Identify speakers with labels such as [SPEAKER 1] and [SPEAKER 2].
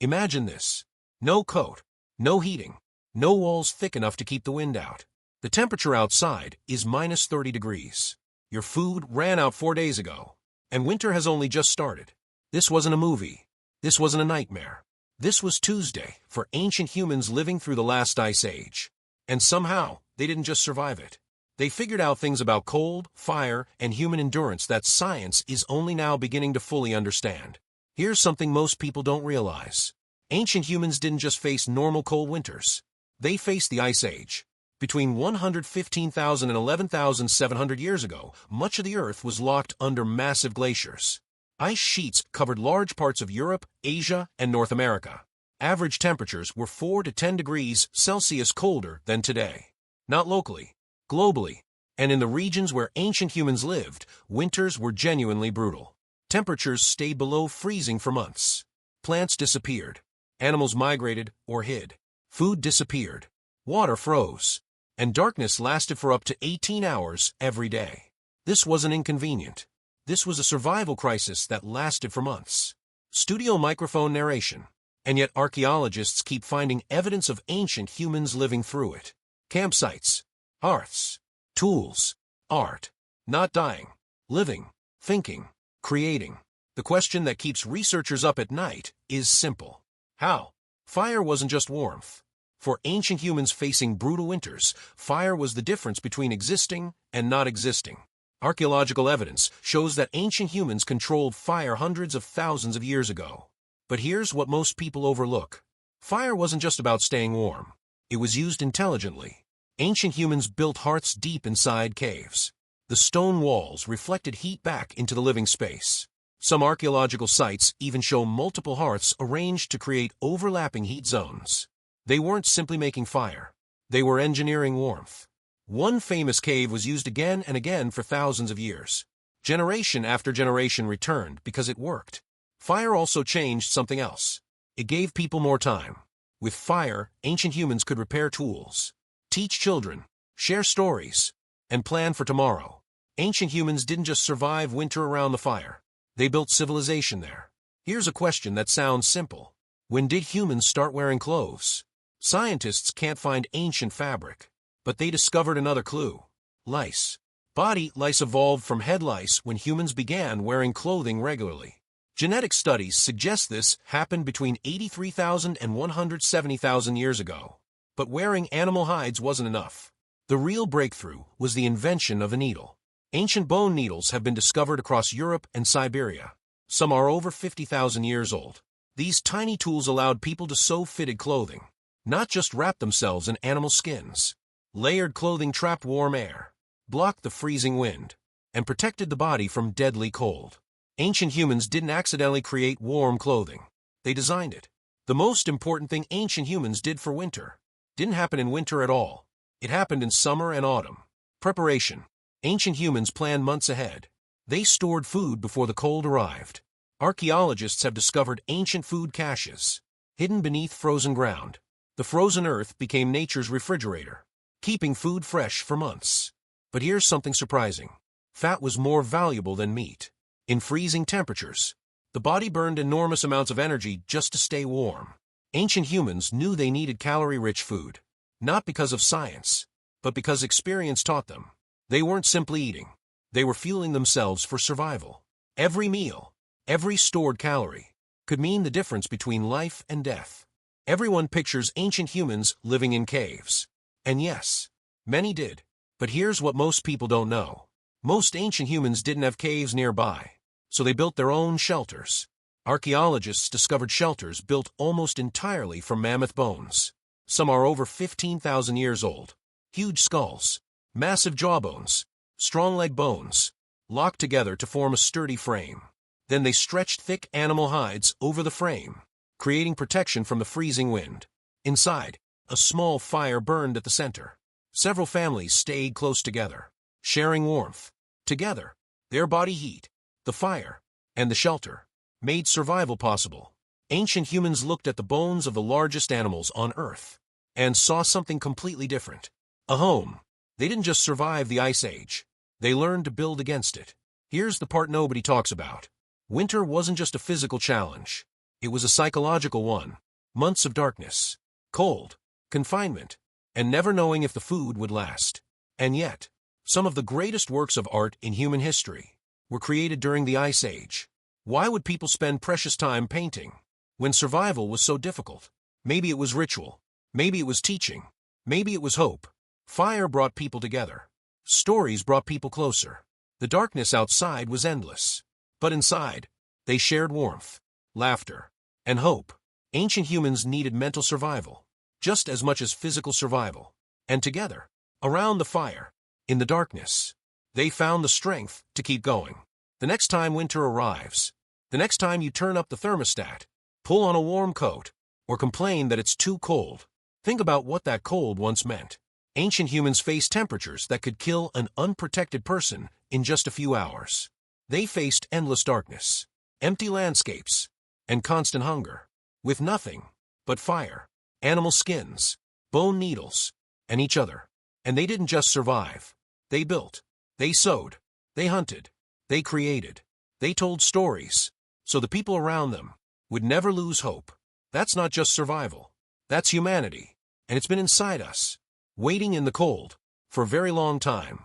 [SPEAKER 1] Imagine this. No coat, no heating, no walls thick enough to keep the wind out. The temperature outside is minus 30 degrees. Your food ran out 4 days ago, and winter has only just started. This wasn't a movie. This wasn't a nightmare. This was Tuesday for ancient humans living through the last ice age. And somehow, they didn't just survive it. They figured out things about cold, fire, and human endurance that science is only now beginning to fully understand. Here's something most people don't realize. Ancient humans didn't just face normal cold winters. They faced the Ice Age. Between 115,000 and 11,700 years ago, much of the Earth was locked under massive glaciers. Ice sheets covered large parts of Europe, Asia, and North America. Average temperatures were 4 to 10 degrees Celsius colder than today. Not locally, globally, and in the regions where ancient humans lived, winters were genuinely brutal. Temperatures stayed below freezing for months. Plants disappeared. Animals migrated or hid. Food disappeared. Water froze. And darkness lasted for up to 18 hours every day. This wasn't inconvenient. This was a survival crisis that lasted for months. Studio microphone narration. And yet archaeologists keep finding evidence of ancient humans living through it. Campsites, hearths, tools, art. Not dying, living, thinking, creating. The question that keeps researchers up at night is simple. How? Fire wasn't just warmth. For ancient humans facing brutal winters, fire was the difference between existing and not existing. Archaeological evidence shows that ancient humans controlled fire hundreds of thousands of years ago. But here's what most people overlook. Fire wasn't just about staying warm. It was used intelligently. Ancient humans built hearths deep inside caves. The stone walls reflected heat back into the living space. Some archaeological sites even show multiple hearths arranged to create overlapping heat zones. They weren't simply making fire. They were engineering warmth. One famous cave was used again and again for thousands of years. Generation after generation returned because it worked. Fire also changed something else. It gave people more time. With fire, ancient humans could repair tools, teach children, share stories, and plan for tomorrow. Ancient humans didn't just survive winter around the fire. They built civilization there. Here's a question that sounds simple. When did humans start wearing clothes? Scientists can't find ancient fabric, but they discovered another clue. Lice. Body lice evolved from head lice when humans began wearing clothing regularly. Genetic studies suggest this happened between 83,000 and 170,000 years ago. But wearing animal hides wasn't enough. The real breakthrough was the invention of a needle. Ancient bone needles have been discovered across Europe and Siberia. Some are over 50,000 years old. These tiny tools allowed people to sew fitted clothing, not just wrap themselves in animal skins. Layered clothing trapped warm air, blocked the freezing wind, and protected the body from deadly cold. Ancient humans didn't accidentally create warm clothing. They designed it. The most important thing ancient humans did for winter didn't happen in winter at all. It happened in summer and autumn. Preparation. Ancient humans planned months ahead. They stored food before the cold arrived. Archaeologists have discovered ancient food caches, hidden beneath frozen ground. The frozen earth became nature's refrigerator, keeping food fresh for months. But here's something surprising. Fat was more valuable than meat. In freezing temperatures, the body burned enormous amounts of energy just to stay warm. Ancient humans knew they needed calorie-rich food, not because of science, but because experience taught them. They weren't simply eating. They were fueling themselves for survival. Every meal, every stored calorie, could mean the difference between life and death. Everyone pictures ancient humans living in caves. And yes, many did. But here's what most people don't know. Most ancient humans didn't have caves nearby, so they built their own shelters. Archaeologists discovered shelters built almost entirely from mammoth bones. Some are over 15,000 years old. Huge skulls, massive jawbones, strong leg bones, locked together to form a sturdy frame. Then they stretched thick animal hides over the frame, creating protection from the freezing wind. Inside, a small fire burned at the center. Several families stayed close together, sharing warmth. Together, their body heat, the fire, and the shelter made survival possible. Ancient humans looked at the bones of the largest animals on Earth and saw something completely different. A home. They didn't just survive the Ice Age. They learned to build against it. Here's the part nobody talks about. Winter wasn't just a physical challenge. It was a psychological one. Months of darkness, cold, confinement, and never knowing if the food would last. And yet, some of the greatest works of art in human history were created during the Ice Age. Why would people spend precious time painting when survival was so difficult? Maybe it was ritual. Maybe it was teaching. Maybe it was hope. Fire brought people together. Stories brought people closer. The darkness outside was endless. But inside, they shared warmth, laughter, and hope. Ancient humans needed mental survival just as much as physical survival. And together, around the fire, in the darkness, they found the strength to keep going. The next time winter arrives, the next time you turn up the thermostat, pull on a warm coat, or complain that it's too cold, think about what that cold once meant. Ancient humans faced temperatures that could kill an unprotected person in just a few hours. They faced endless darkness, empty landscapes, and constant hunger, with nothing but fire, animal skins, bone needles, and each other. And they didn't just survive. They built, they sewed, they hunted, they created, they told stories, so the people around them would never lose hope. That's not just survival. That's humanity, and it's been inside us, waiting in the cold for a very long time.